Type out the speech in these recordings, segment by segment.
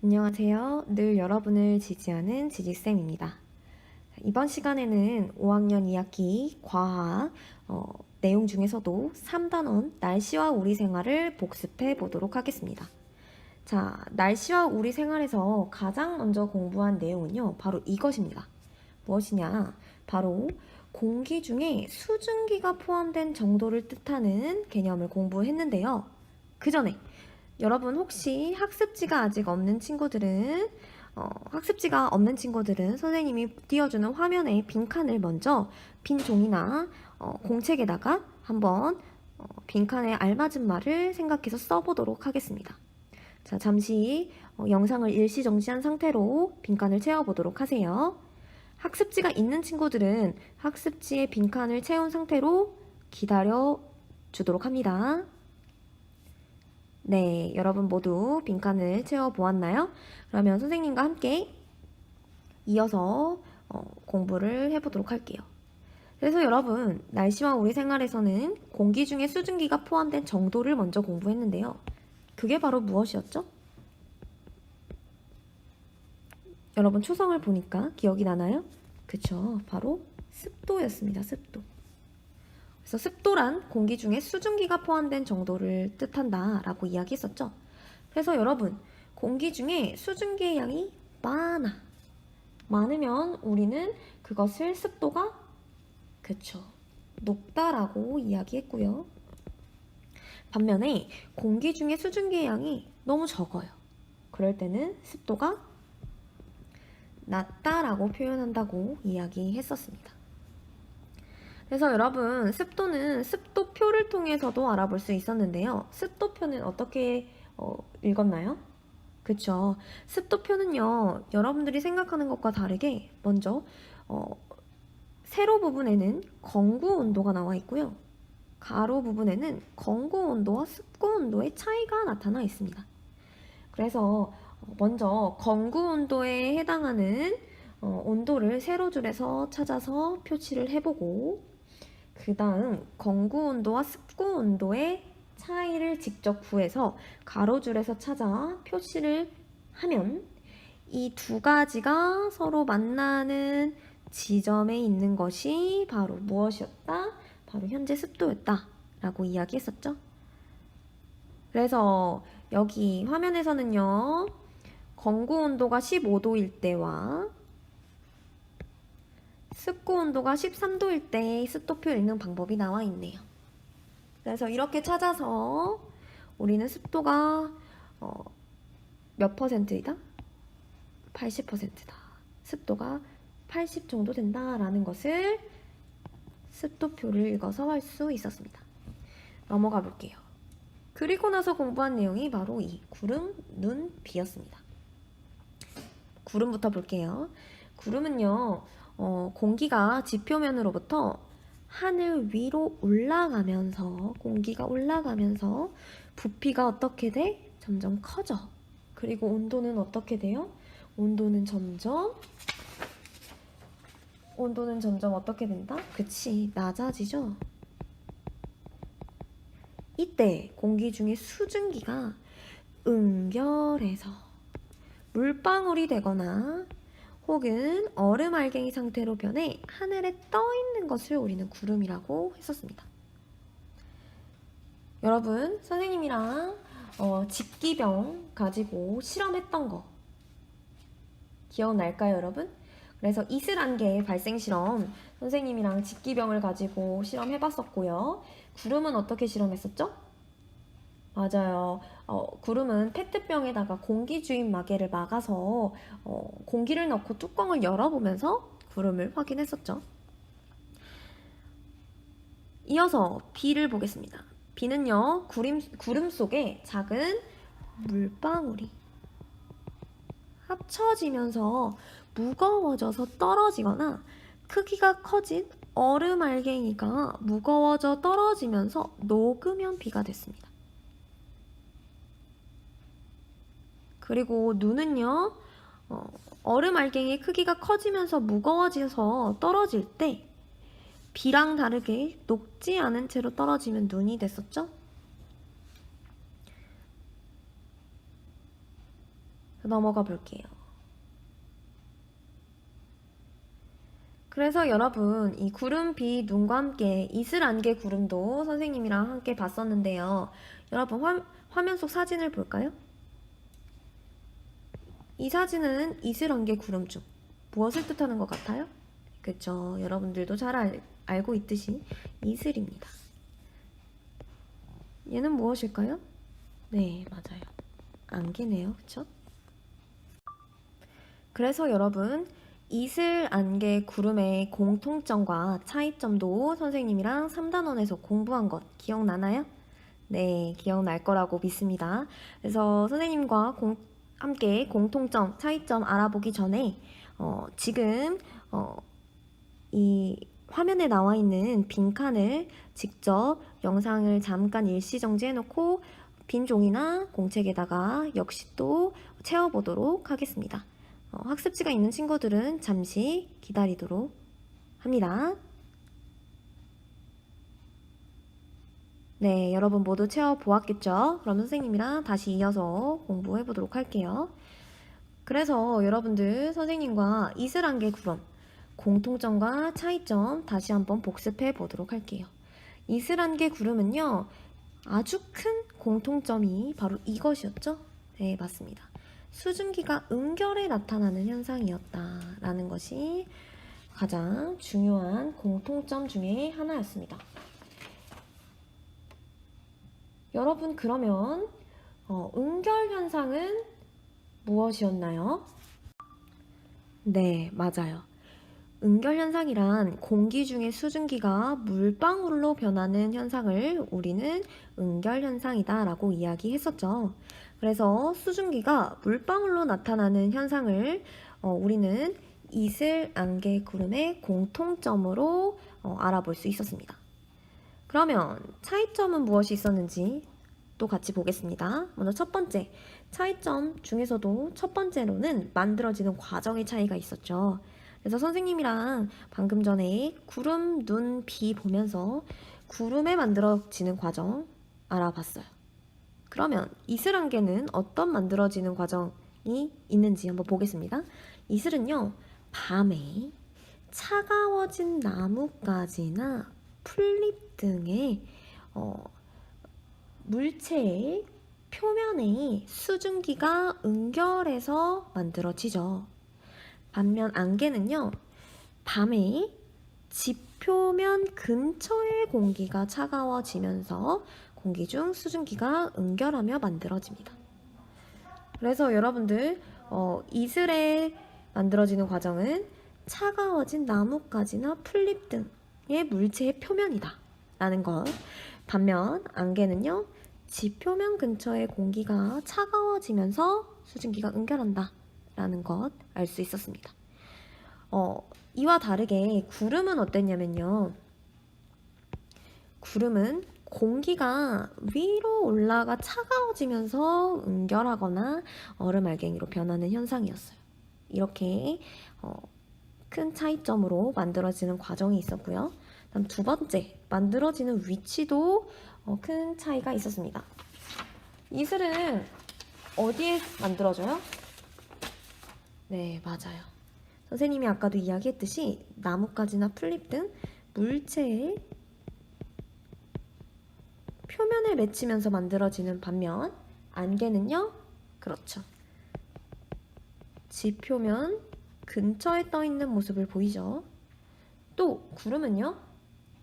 안녕하세요. 늘 여러분을 지지하는 지지쌤입니다. 이번 시간에는 5학년 2학기 과학 내용 중에서도 3단원 날씨와 우리 생활을 복습해 보도록 하겠습니다. 자, 날씨와 우리 생활에서 가장 먼저 공부한 내용은요, 바로 이것입니다. 무엇이냐? 바로 공기 중에 수증기가 포함된 정도를 뜻하는 개념을 공부했는데요. 그 전에 여러분 혹시 학습지가 아직 없는 친구들은 선생님이 띄워주는 화면에 빈칸을 먼저 빈 종이나 공책에다가 한번 빈칸에 알맞은 말을 생각해서 써보도록 하겠습니다. 자, 잠시 영상을 일시정지한 상태로 빈칸을 채워보도록 하세요. 학습지가 있는 친구들은 학습지에 빈칸을 채운 상태로 기다려 주도록 합니다. 네, 여러분 모두 빈칸을 채워보았나요? 그러면 선생님과 함께 이어서 공부를 해보도록 할게요. 그래서 여러분, 날씨와 우리 생활에서는 공기 중에 수증기가 포함된 정도를 먼저 공부했는데요. 그게 바로 무엇이었죠? 여러분 초성을 보니까 기억이 나나요? 그쵸, 바로 습도였습니다. 습도. 그래서 습도란 공기 중에 수증기가 포함된 정도를 뜻한다 라고 이야기했었죠. 그래서 여러분, 공기 중에 수증기의 양이 많으면 우리는 그것을 습도가 높다라고 이야기했고요. 반면에 공기 중에 수증기의 양이 너무 적어요. 그럴 때는 습도가 낮다라고 표현한다고 이야기했었습니다. 그래서 여러분, 습도는 습도표를 통해서도 알아볼 수 있었는데요. 습도표는 어떻게 읽었나요? 그쵸. 습도표는요, 여러분들이 생각하는 것과 다르게 먼저 세로 부분에는 건구 온도가 나와 있고요. 가로 부분에는 건구 온도와 습구 온도의 차이가 나타나 있습니다. 그래서 먼저 건구 온도에 해당하는 온도를 세로줄에서 찾아서 표시를 해보고, 그 다음 건구 온도와 습구 온도의 차이를 직접 구해서 가로줄에서 찾아 표시를 하면 이 두 가지가 서로 만나는 지점에 있는 것이 바로 무엇이었다? 바로 현재 습도였다 라고 이야기했었죠. 그래서 여기 화면에서는요, 건구 온도가 15도일 때와 습구 온도가 13도일 때 습도표 읽는 방법이 나와 있네요. 그래서 이렇게 찾아서 우리는 습도가 몇 퍼센트이다? 80%다. 습도가 80 정도 된다라는 것을 습도표를 읽어서 할 수 있었습니다. 넘어가 볼게요. 그리고 나서 공부한 내용이 바로 이 구름, 눈, 비였습니다. 구름부터 볼게요. 구름은요, 공기가 지표면으로부터 하늘 위로 올라가면서, 공기가 올라가면서 부피가 어떻게 돼? 점점 커져. 그리고 온도는 어떻게 돼요? 온도는 점점 어떻게 된다? 그치, 낮아지죠? 이때 공기 중에 수증기가 응결해서 물방울이 되거나 혹은 얼음 알갱이 상태로 변해 하늘에 떠 있는 것을 우리는 구름이라고 했었습니다. 여러분, 선생님이랑 직기병 가지고 실험했던 거 기억날까요, 여러분? 그래서 이슬안개 발생 실험, 선생님이랑 직기병을 가지고 실험해봤었고요. 구름은 어떻게 실험했었죠? 맞아요. 구름은 페트병에다가 공기 주입 마개를 막아서 공기를 넣고 뚜껑을 열어보면서 구름을 확인했었죠. 이어서 비를 보겠습니다. 비는요, 구름 속에 작은 물방울이 합쳐지면서 무거워져서 떨어지거나 크기가 커진 얼음 알갱이가 무거워져 떨어지면서 녹으면 비가 됐습니다. 그리고 눈은요, 얼음 알갱이 크기가 커지면서 무거워져서 떨어질 때 비랑 다르게 녹지 않은 채로 떨어지면 눈이 됐었죠? 넘어가 볼게요. 그래서 여러분, 이 구름 비 눈과 함께 이슬 안개 구름도 선생님이랑 함께 봤었는데요. 여러분, 화면 속 사진을 볼까요? 이 사진은 이슬 안개 구름 중 무엇을 뜻하는 것 같아요? 그쵸? 여러분들도 잘 알고 있듯이 이슬입니다. 얘는 무엇일까요? 네, 맞아요. 안개네요. 그쵸? 그래서 여러분, 이슬, 안개, 구름의 공통점과 차이점도 선생님이랑 3단원에서 공부한 것 기억나나요? 네, 기억날 거라고 믿습니다. 그래서 선생님과 함께 공통점, 차이점 알아보기 전에 지금 이 화면에 나와 있는 빈칸을 직접 영상을 잠깐 일시정지 해놓고 빈 종이나 공책에다가 역시 또 채워보도록 하겠습니다. 학습지가 있는 친구들은 잠시 기다리도록 합니다. 네, 여러분 모두 채워보았겠죠? 그럼 선생님이랑 다시 이어서 공부해보도록 할게요. 그래서 여러분들 선생님과 이슬안개 구름 공통점과 차이점 다시 한번 복습해 보도록 할게요. 이슬안개 구름은요, 아주 큰 공통점이 바로 이것이었죠? 네, 맞습니다. 수증기가 은결에 나타나는 현상이었다라는 것이 가장 중요한 공통점 중에 하나였습니다. 여러분, 그러면 은결 현상은 무엇이었나요? 네, 맞아요. 은결 현상이란 공기 중의 수증기가 물방울로 변하는 현상을 우리는 은결 현상이다 라고 이야기했었죠. 그래서 수증기가 물방울로 나타나는 현상을 우리는 이슬, 안개, 구름의 공통점으로 알아볼 수 있었습니다. 그러면 차이점은 무엇이 있었는지 또 같이 보겠습니다. 먼저 첫 번째, 차이점 중에서도 첫 번째로는 만들어지는 과정의 차이가 있었죠. 그래서 선생님이랑 방금 전에 구름, 눈, 비 보면서 구름에 만들어지는 과정 알아봤어요. 그러면 이슬안개는 어떤 만들어지는 과정이 있는지 한번 보겠습니다. 이슬은요, 밤에 차가워진 나뭇가지나 풀잎 등의 물체의 표면에 수증기가 응결해서 만들어지죠. 반면 안개는요, 밤에 지표면 근처의 공기가 차가워지면서 공기 중 수증기가 응결하며 만들어집니다. 그래서 여러분들 이슬에 만들어지는 과정은 차가워진 나뭇가지나 풀잎 등의 물체의 표면이다 라는 것. 반면 안개는요, 지표면 근처의 공기가 차가워지면서 수증기가 응결한다 라는 것 알 수 있었습니다. 이와 다르게 구름은 어땠냐면요, 구름은 공기가 위로 올라가 차가워지면서 응결하거나 얼음 알갱이로 변하는 현상이었어요. 이렇게 큰 차이점으로 만들어지는 과정이 있었고요. 다음 두 번째, 만들어지는 위치도 큰 차이가 있었습니다. 이슬은 어디에 만들어져요? 네, 맞아요. 선생님이 아까도 이야기했듯이 나뭇가지나 풀잎 등 물체의 표면을 맺히면서 만들어지는 반면 안개는요, 그렇죠, 지표면 근처에 떠 있는 모습을 보이죠. 또 구름은요,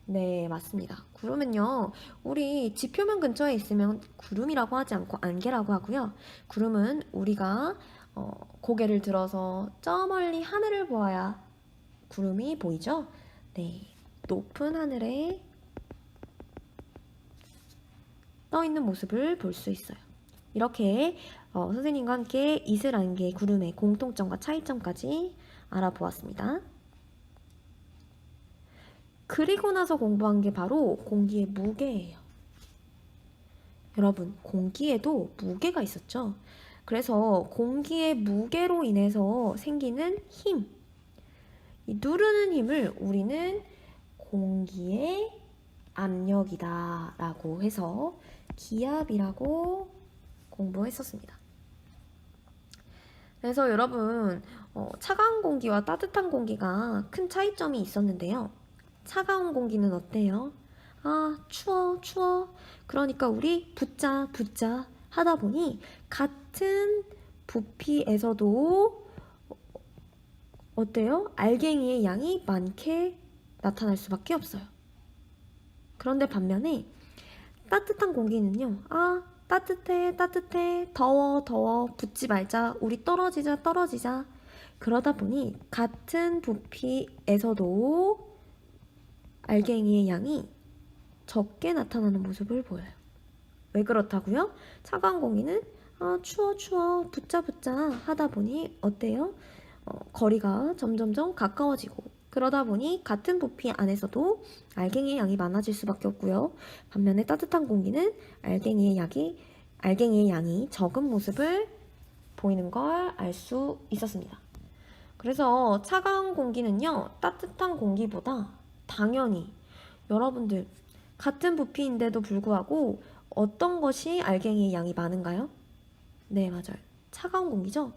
네, 맞습니다. 구름은요, 우리 지표면 근처에 있으면 구름이라고 하지 않고 안개라고 하고요. 구름은 우리가 고개를 들어서 저 멀리 하늘을 보아야 구름이 보이죠. 네, 높은 하늘에 떠 있는 모습을 볼 수 있어요. 이렇게 선생님과 함께 이슬, 안개, 구름의 공통점과 차이점까지 알아보았습니다. 그리고 나서 공부한 게 바로 공기의 무게예요. 여러분, 공기에도 무게가 있었죠. 그래서 공기의 무게로 인해서 생기는 힘, 이 누르는 힘을 우리는 공기의 압력이다 라고 해서 기압이라고 공부했었습니다. 그래서 여러분, 차가운 공기와 따뜻한 공기가 큰 차이점이 있었는데요. 차가운 공기는 어때요? 아, 추워, 추워. 그러니까 우리 붙자, 붙자 하다 보니 같은 부피에서도 어때요? 알갱이의 양이 많게 나타날 수밖에 없어요. 그런데 반면에 따뜻한 공기는요. 아, 따뜻해, 따뜻해, 더워, 더워, 붙지 말자, 우리 떨어지자, 떨어지자. 그러다 보니 같은 부피에서도 알갱이의 양이 적게 나타나는 모습을 보여요. 왜 그렇다고요? 차가운 공기는 아, 추워, 추워, 붙자, 붙자 하다 보니 어때요? 거리가 점점점 가까워지고 그러다 보니 같은 부피 안에서도 알갱이의 양이 많아질 수밖에 없고요. 반면에 따뜻한 공기는 알갱이의 양이 적은 모습을 보이는 걸 알 수 있었습니다. 그래서 차가운 공기는요, 따뜻한 공기보다 당연히 여러분들 같은 부피인데도 불구하고 어떤 것이 알갱이의 양이 많은가요? 네, 맞아요. 차가운 공기죠?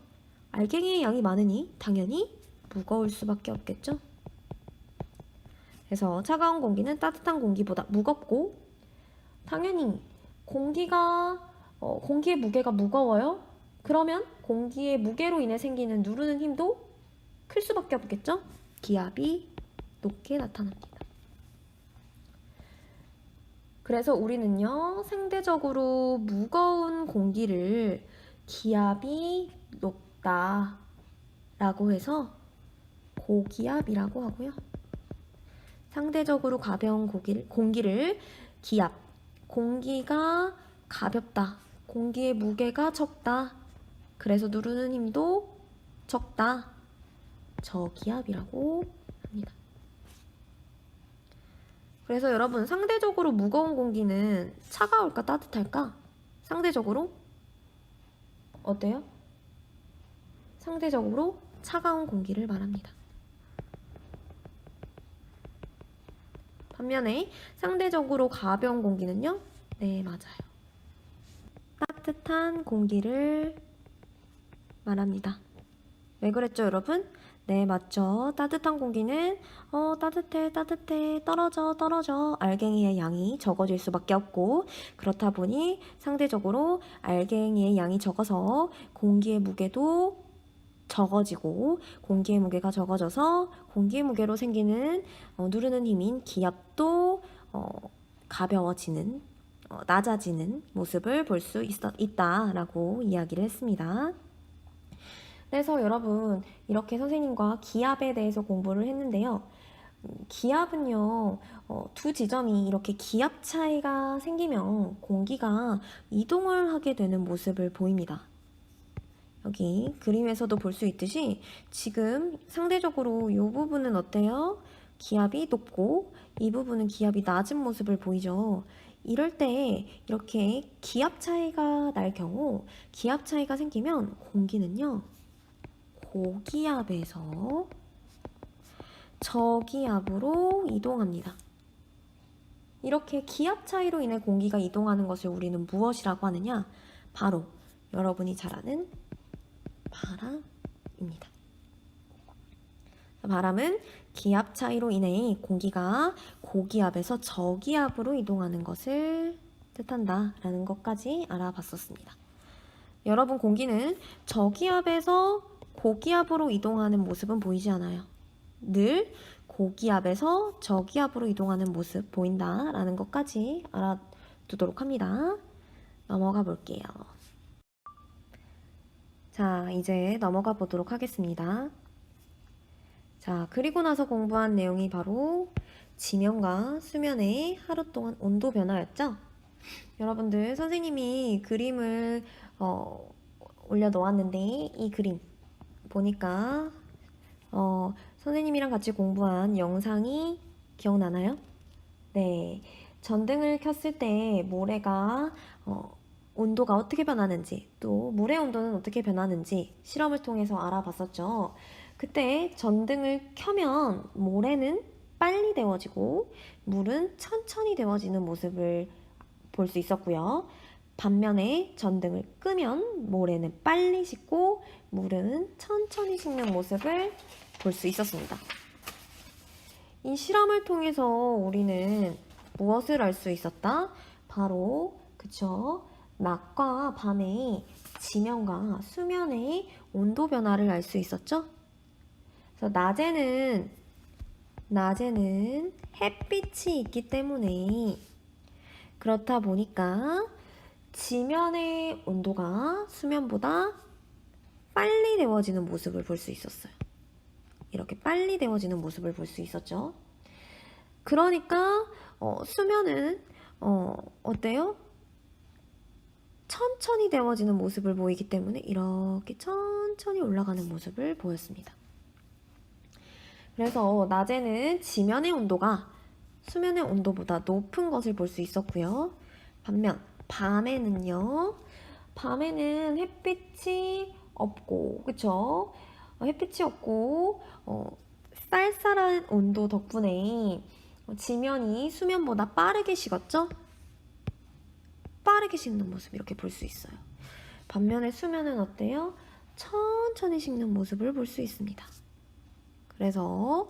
알갱이의 양이 많으니 당연히 무거울 수밖에 없겠죠? 그래서 차가운 공기는 따뜻한 공기보다 무겁고 당연히 공기의 무게가 무거워요? 그러면 공기의 무게로 인해 생기는 누르는 힘도 클 수밖에 없겠죠? 기압이 높게 나타납니다. 그래서 우리는요, 상대적으로 무거운 공기를 기압이 높다라고 해서 고기압이라고 하고요. 상대적으로 가벼운 공기를 기압, 공기가 가볍다, 공기의 무게가 적다, 그래서 누르는 힘도 적다, 저기압이라고 합니다. 그래서 여러분, 상대적으로 무거운 공기는 차가울까 따뜻할까? 상대적으로 어때요? 상대적으로 차가운 공기를 말합니다. 반면에 상대적으로 가벼운 공기는요? 네, 맞아요. 따뜻한 공기를 말합니다. 왜 그랬죠, 여러분? 네, 맞죠. 따뜻한 공기는 따뜻해, 따뜻해, 떨어져, 떨어져. 알갱이의 양이 적어질 수밖에 없고 그렇다 보니 상대적으로 알갱이의 양이 적어서 공기의 무게도 적어지고 공기의 무게가 적어져서 공기의 무게로 생기는 누르는 힘인 기압도 가벼워지는, 낮아지는 모습을 볼 수 있다라고 이야기를 했습니다. 그래서 여러분, 이렇게 선생님과 기압에 대해서 공부를 했는데요. 기압은요, 두 지점이 이렇게 기압 차이가 생기면 공기가 이동을 하게 되는 모습을 보입니다. 여기 그림에서도 볼 수 있듯이 지금 상대적으로 이 부분은 어때요? 기압이 높고 이 부분은 기압이 낮은 모습을 보이죠. 이럴 때 이렇게 기압 차이가 날 경우 기압 차이가 생기면 공기는요, 고기압에서 저기압으로 이동합니다. 이렇게 기압 차이로 인해 공기가 이동하는 것을 우리는 무엇이라고 하느냐? 바로 여러분이 잘 아는 바람입니다. 바람은 기압 차이로 인해 공기가 고기압에서 저기압으로 이동하는 것을 뜻한다라는 것까지 알아봤었습니다. 여러분, 공기는 저기압에서 고기압으로 이동하는 모습은 보이지 않아요. 늘 고기압에서 저기압으로 이동하는 모습 보인다라는 것까지 알아두도록 합니다. 넘어가 볼게요. 자, 이제 넘어가 보도록 하겠습니다. 자, 그리고 나서 공부한 내용이 바로 지면과 수면의 하루 동안 온도 변화였죠? 여러분들, 선생님이 그림을 올려놓았는데 이 그림 보니까 선생님이랑 같이 공부한 영상이 기억나나요? 네, 전등을 켰을 때 모래가 온도가 어떻게 변하는지, 또 물의 온도는 어떻게 변하는지 실험을 통해서 알아봤었죠. 그때 전등을 켜면 모래는 빨리 데워지고 물은 천천히 데워지는 모습을 볼 수 있었고요. 반면에 전등을 끄면 모래는 빨리 식고 물은 천천히 식는 모습을 볼 수 있었습니다. 이 실험을 통해서 우리는 무엇을 알 수 있었다? 바로 그쵸? 낮과 밤의 지면과 수면의 온도 변화를 알 수 있었죠? 그래서 낮에는 햇빛이 있기 때문에 그렇다 보니까 지면의 온도가 수면보다 빨리 데워지는 모습을 볼 수 있었어요. 이렇게 빨리 데워지는 모습을 볼 수 있었죠. 그러니까 수면은 어때요? 천천히 데워지는 모습을 보이기 때문에 이렇게 천천히 올라가는 모습을 보였습니다. 그래서 낮에는 지면의 온도가 수면의 온도보다 높은 것을 볼 수 있었고요. 반면 밤에는 햇빛이 없고, 그쵸? 햇빛이 없고 쌀쌀한 온도 덕분에 지면이 수면보다 빠르게 식었죠? 빠르게 식는 모습 이렇게 볼 수 있어요. 반면에 수면은 어때요? 천천히 식는 모습을 볼 수 있습니다. 그래서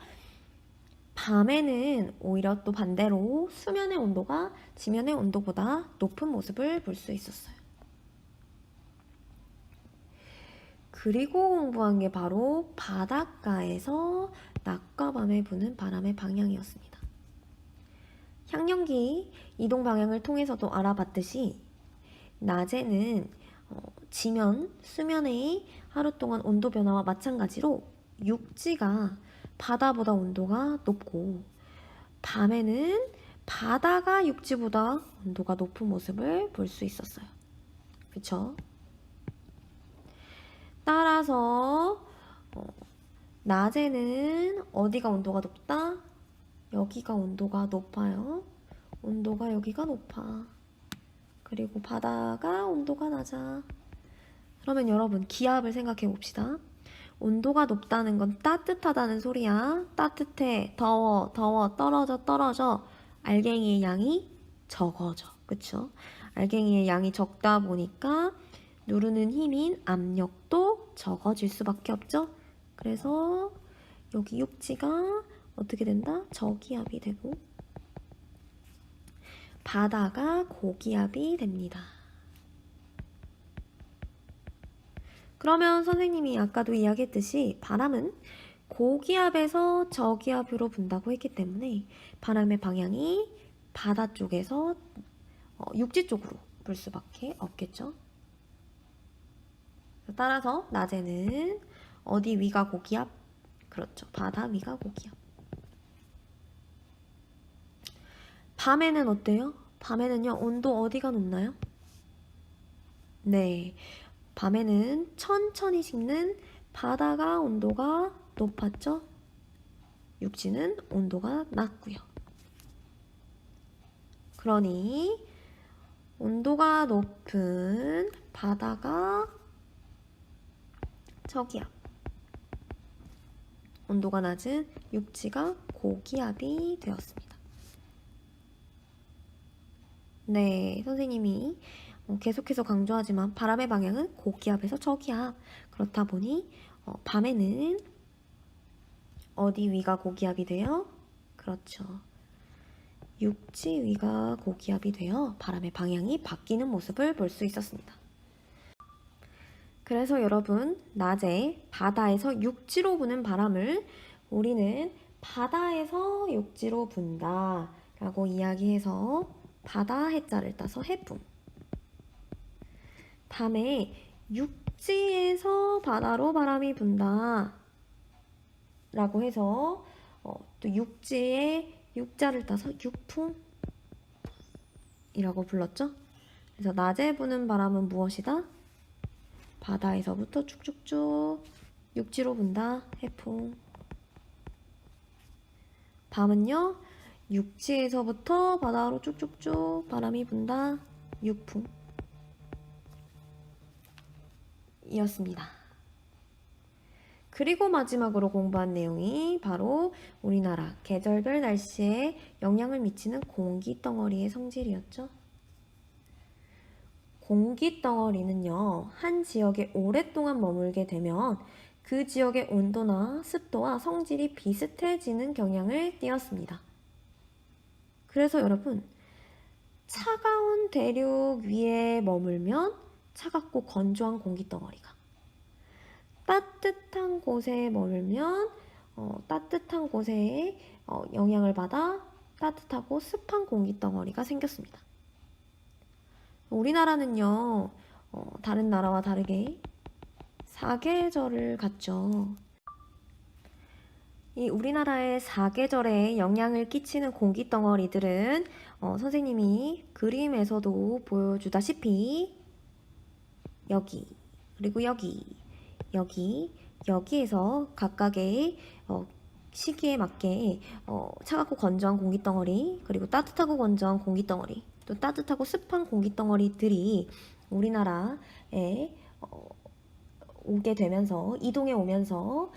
밤에는 오히려 또 반대로 수면의 온도가 지면의 온도보다 높은 모습을 볼 수 있었어요. 그리고 공부한 게 바로 바닷가에서 낮과 밤에 부는 바람의 방향이었습니다. 향연기 이동 방향을 통해서도 알아봤듯이 낮에는 지면, 수면의 하루 동안 온도 변화와 마찬가지로 육지가 바다보다 온도가 높고 밤에는 바다가 육지보다 온도가 높은 모습을 볼 수 있었어요. 그쵸? 따라서 낮에는 어디가 온도가 높다? 여기가 온도가 높아요. 온도가 여기가 높아. 그리고 바다가 온도가 낮아. 그러면 여러분 기압을 생각해 봅시다. 온도가 높다는 건 따뜻하다는 소리야. 따뜻해, 더워, 떨어져. 알갱이의 양이 적어져. 그쵸? 알갱이의 양이 적다 보니까 누르는 힘인 압력도 적어질 수밖에 없죠. 그래서 여기 육지가 어떻게 된다? 저기압이 되고 바다가 고기압이 됩니다. 그러면 선생님이 아까도 이야기했듯이 바람은 고기압에서 저기압으로 분다고 했기 때문에 바람의 방향이 바다 쪽에서 육지 쪽으로 불 수밖에 없겠죠. 따라서 낮에는 어디 위가 고기압? 그렇죠. 바다 위가 고기압. 밤에는 어때요? 밤에는요, 온도 어디가 높나요? 네. 밤에는 천천히 식는 바다가 온도가 높았죠? 육지는 온도가 낮고요. 그러니 온도가 높은 바다가 저기압, 온도가 낮은 육지가 고기압이 되었습니다. 네, 선생님이 계속해서 강조하지만 바람의 방향은 고기압에서 저기압. 그렇다 보니 밤에는 어디 위가 고기압이 돼요? 그렇죠. 육지 위가 고기압이 되어 바람의 방향이 바뀌는 모습을 볼 수 있었습니다. 그래서 여러분, 낮에 바다에서 육지로 부는 바람을 우리는 바다에서 육지로 분다 라고 이야기해서 바다 해자를 따서 해풍. 밤에 육지에서 바다로 바람이 분다 라고 해서 또 육지에 육자를 따서 육풍 이라고 불렀죠. 그래서 낮에 부는 바람은 무엇이다? 바다에서부터 쭉쭉쭉 육지로 분다. 해풍. 밤은요, 육지에서부터 바다로 쭉쭉쭉 바람이 분다. 육풍. 이었습니다. 그리고 마지막으로 공부한 내용이 바로 우리나라 계절별 날씨에 영향을 미치는 공기 덩어리의 성질이었죠. 공기 덩어리는요, 한 지역에 오랫동안 머물게 되면 그 지역의 온도나 습도와 성질이 비슷해지는 경향을 띄었습니다. 그래서 여러분, 차가운 대륙 위에 머물면 차갑고 건조한 공기 덩어리가, 따뜻한 곳에 머물면 따뜻한 곳에 영향을 받아 따뜻하고 습한 공기 덩어리가 생겼습니다. 우리나라는요, 다른 나라와 다르게 사계절을 갖죠. 이 우리나라의 사계절에 영향을 끼치는 공기 덩어리들은 선생님이 그림에서도 보여주다시피 여기, 그리고 여기에서 각각의 시기에 맞게 차갑고 건조한 공기 덩어리, 그리고 따뜻하고 건조한 공기 덩어리, 또 따뜻하고 습한 공기 덩어리들이 우리나라에 오게 되면서, 이동해 오면서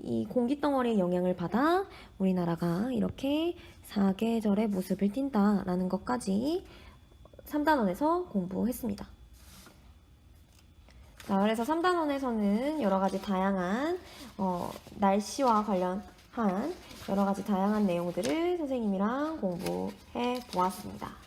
이 공기 덩어리의 영향을 받아 우리나라가 이렇게 사계절의 모습을 띈다라는 것까지 3단원에서 공부했습니다. 자, 그래서 3단원에서는 여러 가지 다양한 날씨와 관련한 여러 가지 다양한 내용들을 선생님이랑 공부해 보았습니다.